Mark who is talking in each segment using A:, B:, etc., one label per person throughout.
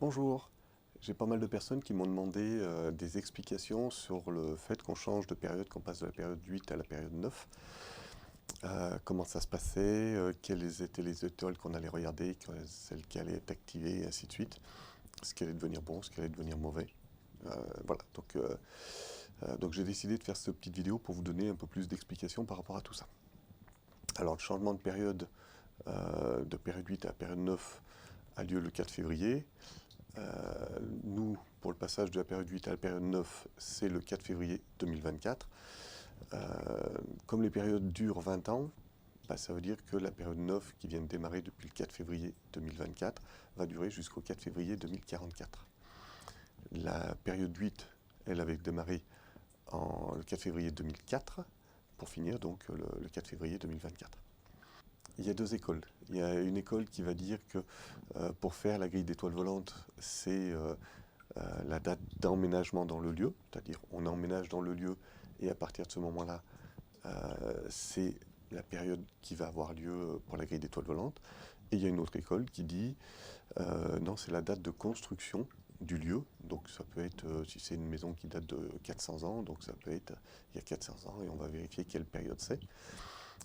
A: Bonjour, j'ai pas mal de personnes qui m'ont demandé des explications sur le fait qu'on change de période, qu'on passe de la période 8 à la période 9. Comment ça se passait, quelles étaient les étoiles qu'on allait regarder, celles qui allaient être activées, et ainsi de suite. Ce qui allait devenir bon, ce qui allait devenir mauvais. Voilà, donc j'ai décidé de faire cette petite vidéo pour vous donner un peu plus d'explications par rapport à tout ça. Alors le changement de période 8 à période 9 a lieu le 4 février. Nous, pour le passage de la période 8 à la période 9, c'est le 4 février 2024. Comme les périodes durent 20 ans, ça veut dire que la période 9, qui vient de démarrer depuis le 4 février 2024, va durer jusqu'au 4 février 2044. La période 8, elle avait démarré le 4 février 2004, pour finir donc le 4 février 2024. Il y a deux écoles. Il y a une école qui va dire que pour faire la grille d'étoiles volantes, c'est la date d'emménagement dans le lieu, c'est-à-dire on emménage dans le lieu et à partir de ce moment-là, c'est la période qui va avoir lieu pour la grille d'étoiles volantes. Et il y a une autre école qui dit non, c'est la date de construction du lieu. Donc ça peut être, si c'est une maison qui date de 400 ans, donc ça peut être il y a 400 ans et on va vérifier quelle période c'est.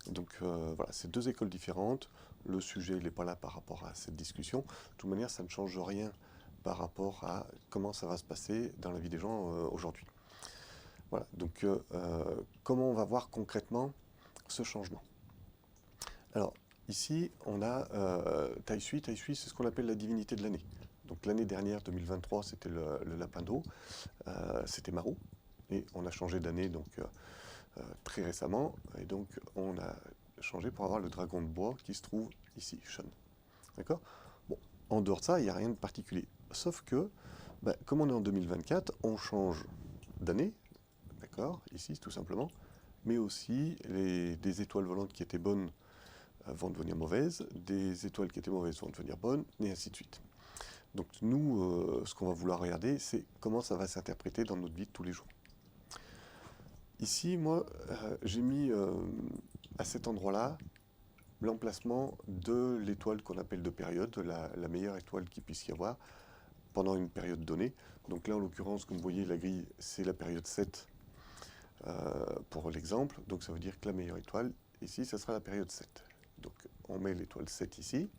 A: Donc voilà, c'est deux écoles différentes. Le sujet n'est pas là par rapport à cette discussion. De toute manière, ça ne change rien par rapport à comment ça va se passer dans la vie des gens aujourd'hui. Voilà, donc comment on va voir concrètement ce changement? Alors, ici, on a Taishui. Taishui, c'est ce qu'on appelle la divinité de l'année. Donc l'année dernière, 2023, c'était le lapin d'eau, c'était Maru. Et on a changé d'année donc très récemment. Et donc on a changé pour avoir le dragon de bois qui se trouve ici, Shun. D'accord? Bon, en dehors de ça, il n'y a rien de particulier. Sauf que, comme on est en 2024, on change d'année, d'accord? Ici, tout simplement. Mais aussi, des étoiles volantes qui étaient bonnes vont devenir mauvaises, des étoiles qui étaient mauvaises vont devenir bonnes, et ainsi de suite. Donc nous, ce qu'on va vouloir regarder, c'est comment ça va s'interpréter dans notre vie de tous les jours. Ici, moi, j'ai mis à cet endroit-là l'emplacement de l'étoile qu'on appelle de période, la meilleure étoile qu'il puisse y avoir pendant une période donnée. Donc là, en l'occurrence, comme vous voyez, la grille, c'est la période 7 pour l'exemple. Donc ça veut dire que la meilleure étoile, ici, ça sera la période 7. Donc on met l'étoile 7 ici.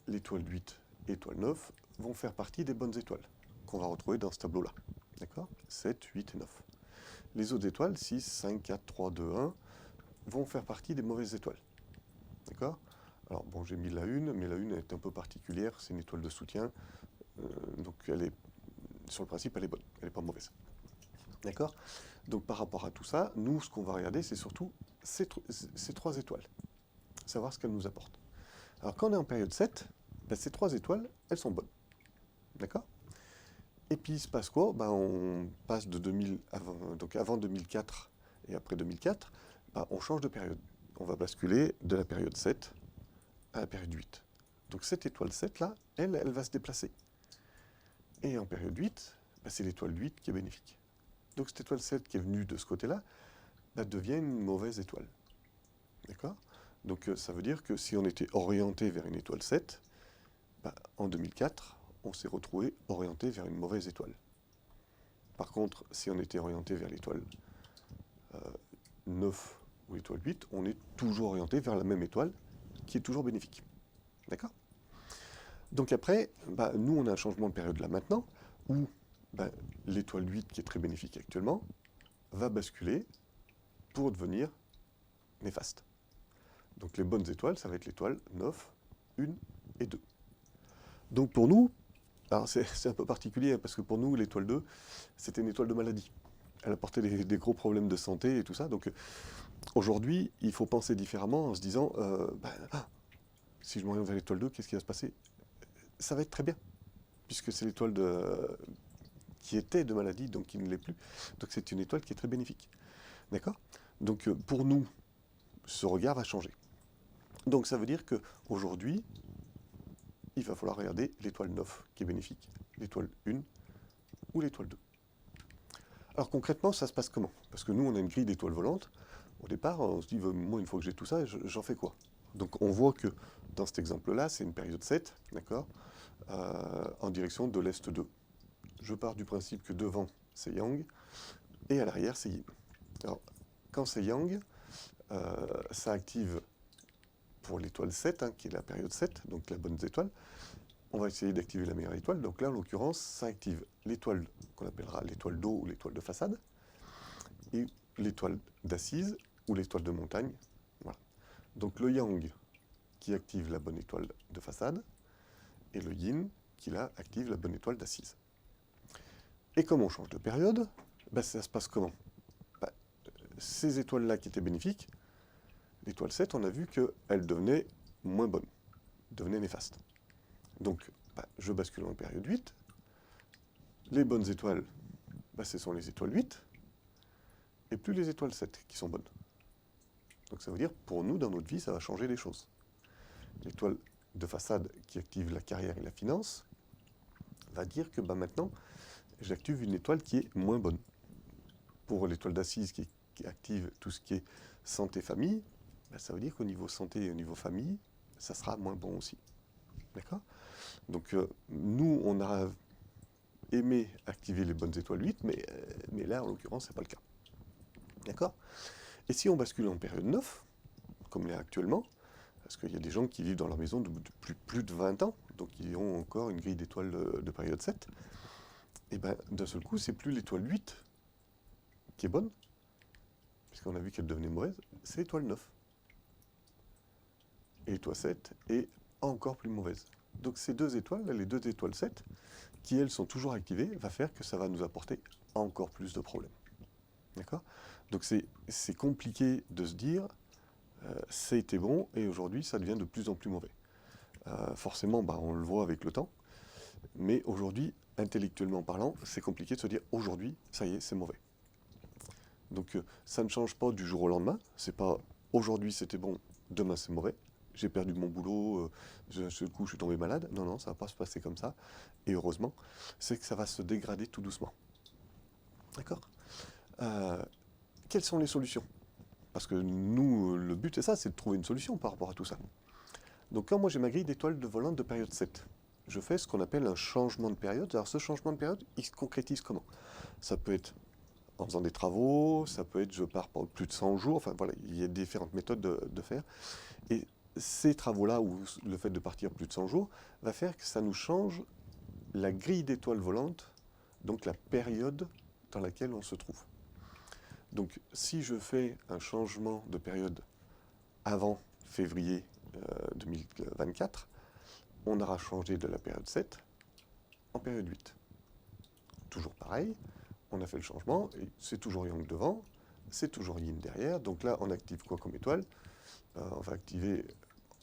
A: L'étoile 8 et l'étoile 9 vont faire partie des bonnes étoiles qu'on va retrouver dans ce tableau-là. D'accord? 7, 8 et 9. Les autres étoiles, 6, 5, 4, 3, 2, 1, vont faire partie des mauvaises étoiles. D'accord? Alors, bon, j'ai mis la une, mais la une est un peu particulière, c'est une étoile de soutien, donc elle est, sur le principe, elle est bonne, elle n'est pas mauvaise. D'accord? Donc, par rapport à tout ça, nous, ce qu'on va regarder, c'est surtout ces trois étoiles, savoir ce qu'elles nous apportent. Alors, quand on est en période 7, ces trois étoiles, elles sont bonnes. D'accord? Et puis il se passe quoi? On passe de 2000, donc avant 2004 et après 2004, on change de période. On va basculer de la période 7 à la période 8. Donc cette étoile 7 là, elle va se déplacer. Et en période 8, c'est l'étoile 8 qui est bénéfique. Donc cette étoile 7 qui est venue de ce côté-là, devient une mauvaise étoile. D'accord? Donc ça veut dire que si on était orienté vers une étoile 7, en 2004, on s'est retrouvé orienté vers une mauvaise étoile. Par contre, si on était orienté vers l'étoile 9 ou l'étoile 8, on est toujours orienté vers la même étoile qui est toujours bénéfique. D'accord? Donc après, nous on a un changement de période là maintenant, où l'étoile 8 qui est très bénéfique actuellement, va basculer pour devenir néfaste. Donc les bonnes étoiles, ça va être l'étoile 9, 1 et 2. Donc pour nous, alors c'est un peu particulier, parce que pour nous, l'étoile 2, c'était une étoile de maladie. Elle apportait des gros problèmes de santé et tout ça. Donc aujourd'hui, il faut penser différemment en se disant, si je m'oriente vers l'étoile 2, qu'est-ce qui va se passer? Ça va être très bien, puisque c'est l'étoile qui était de maladie, donc qui ne l'est plus. Donc c'est une étoile qui est très bénéfique. D'accord? Donc pour nous, ce regard va changer. Donc ça veut dire qu'aujourd'hui, il va falloir regarder l'étoile 9 qui est bénéfique, l'étoile 1 ou l'étoile 2. Alors concrètement, ça se passe comment? Parce que nous, on a une grille d'étoiles volantes. Au départ, on se dit, moi, une fois que j'ai tout ça, j'en fais quoi? Donc on voit que dans cet exemple-là, c'est une période 7, d'accord? en direction de l'Est 2. Je pars du principe que devant, c'est Yang, et à l'arrière, c'est Yin. Alors, quand c'est Yang, ça active pour l'étoile 7, hein, qui est la période 7, donc la bonne étoile. On va essayer d'activer la meilleure étoile. Donc là, en l'occurrence, ça active l'étoile qu'on appellera l'étoile d'eau ou l'étoile de façade, et l'étoile d'assise ou l'étoile de montagne. Voilà. Donc le Yang qui active la bonne étoile de façade, et le Yin qui là active la bonne étoile d'assise. Et comme on change de période, ben, ça se passe comment? Ben, ces étoiles-là qui étaient bénéfiques, l'étoile 7, on a vu qu'elle devenait moins bonne, devenait néfaste. Donc, ben, je bascule en période 8. Les bonnes étoiles, ben, ce sont les étoiles 8, et plus les étoiles 7 qui sont bonnes. Donc ça veut dire, pour nous, dans notre vie, ça va changer les choses. L'étoile de façade qui active la carrière et la finance va dire que ben, maintenant, j'active une étoile qui est moins bonne. Pour l'étoile d'assise qui active tout ce qui est santé-famille, ben, ça veut dire qu'au niveau santé et au niveau famille, ça sera moins bon aussi. D'accord? Donc nous, on a aimé activer les bonnes étoiles 8, mais là, en l'occurrence, ce n'est pas le cas. D'accord? Et si on bascule en période 9, comme l'est actuellement, parce qu'il y a des gens qui vivent dans leur maison depuis plus de 20 ans, donc ils ont encore une grille d'étoiles de période 7, et bien d'un seul coup, c'est plus l'étoile 8 qui est bonne, puisqu'on a vu qu'elle devenait mauvaise, c'est l'étoile 9. Et l'étoile 7 est encore plus mauvaise. Donc ces deux étoiles, les deux étoiles 7, qui elles sont toujours activées, va faire que ça va nous apporter encore plus de problèmes. D'accord? Donc c'est compliqué de se dire, ça a été bon, et aujourd'hui ça devient de plus en plus mauvais. Forcément, bah, on le voit avec le temps, mais aujourd'hui, intellectuellement parlant, c'est compliqué de se dire, aujourd'hui, ça y est, c'est mauvais. Donc ça ne change pas du jour au lendemain, c'est pas aujourd'hui c'était bon, demain c'est mauvais, j'ai perdu mon boulot, d'un seul coup je suis tombé malade. Non, non, ça va pas se passer comme ça, et heureusement, c'est que ça va se dégrader tout doucement. D'accord? Quelles sont les solutions? Parce que nous, le but c'est ça, c'est de trouver une solution par rapport à tout ça. Donc quand moi j'ai ma grille d'étoiles de volante de période 7, je fais ce qu'on appelle un changement de période. Alors ce changement de période, il se concrétise comment? Ça peut être en faisant des travaux, ça peut être je pars pour plus de 100 jours, enfin voilà, il y a différentes méthodes de faire. Et ces travaux-là, ou le fait de partir plus de 100 jours, va faire que ça nous change la grille d'étoiles volantes, donc la période dans laquelle on se trouve. Donc si je fais un changement de période avant février 2024, on aura changé de la période 7 en période 8. Toujours pareil, on a fait le changement, et c'est toujours Yang devant, c'est toujours Yin derrière, donc là on active quoi comme étoile?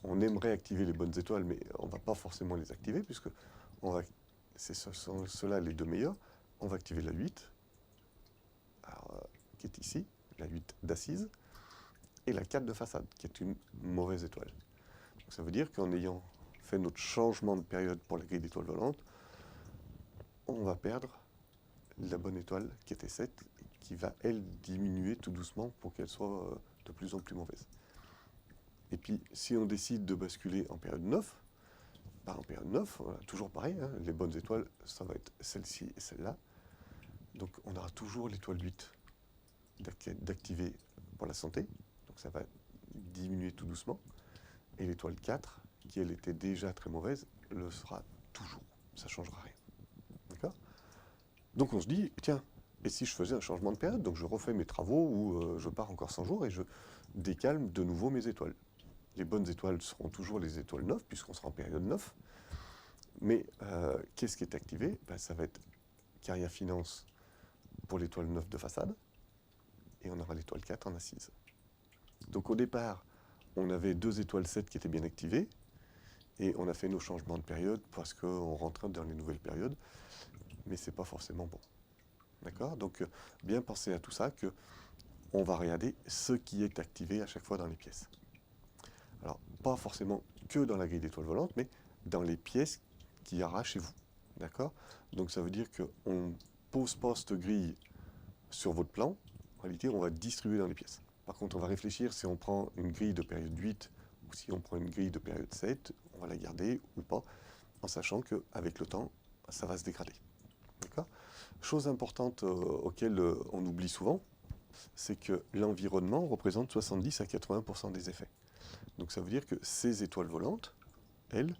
A: On aimerait activer les bonnes étoiles, mais on ne va pas forcément les activer, puisque ce sont ceux-là les deux meilleurs. On va activer la 8, qui est ici, la 8 d'assise, et la 4 de façade, qui est une mauvaise étoile. Donc ça veut dire qu'en ayant fait notre changement de période pour la grille d'étoiles volantes, on va perdre la bonne étoile qui était 7, qui va, elle, diminuer tout doucement pour qu'elle soit de plus en plus mauvaise. Et puis, si on décide de basculer en période 9, bah en période 9, toujours pareil, hein, les bonnes étoiles, ça va être celle-ci et celle-là. Donc on aura toujours l'étoile 8 d'activer pour la santé, donc ça va diminuer tout doucement. Et l'étoile 4, qui elle était déjà très mauvaise, le sera toujours, ça ne changera rien. D'accord? Donc on se dit, tiens, et si je faisais un changement de période, donc je refais mes travaux, ou je pars encore 100 jours, et je décalme de nouveau mes étoiles. Les bonnes étoiles seront toujours les étoiles 9, puisqu'on sera en période 9. Mais qu'est-ce qui est activé? Ben, ça va être carrière finance pour l'étoile 9 de façade, et on aura l'étoile 4 en assise. Donc au départ, on avait deux étoiles 7 qui étaient bien activées, et on a fait nos changements de période parce qu'on rentrait dans les nouvelles périodes, mais ce n'est pas forcément bon. D'accord? Donc bien penser à tout ça, qu'on va regarder ce qui est activé à chaque fois dans les pièces. Alors, pas forcément que dans la grille d'étoiles volantes, mais dans les pièces qu'il y aura chez vous. D'accord? Donc ça veut dire qu'on ne pose pas cette grille sur votre plan. En réalité, on va distribuer dans les pièces. Par contre, on va réfléchir si on prend une grille de période 8 ou si on prend une grille de période 7, on va la garder ou pas. en sachant qu'avec le temps, ça va se dégrader. D'accord ? Chose importante auquel on oublie souvent, c'est que l'environnement représente 70 à 80% des effets. Donc ça veut dire que ces étoiles volantes, elles,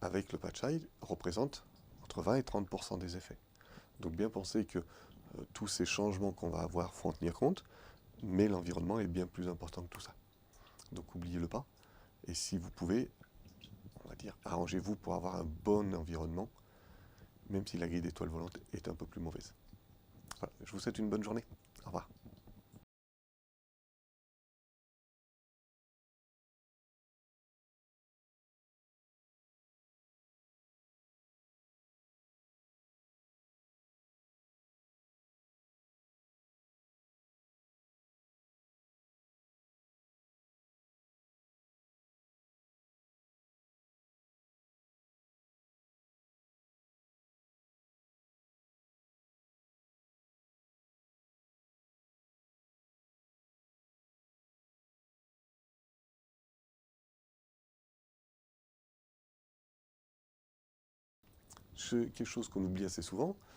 A: avec le patch eye, représentent entre 20 et 30% des effets. Donc bien penser que tous ces changements qu'on va avoir faut en tenir compte, mais l'environnement est bien plus important que tout ça. Donc n'oubliez-le pas. Et si vous pouvez, on va dire, arrangez-vous pour avoir un bon environnement, même si la grille d'étoiles volantes est un peu plus mauvaise. Voilà, je vous souhaite une bonne journée. Au revoir. Quelque chose qu'on oublie assez souvent,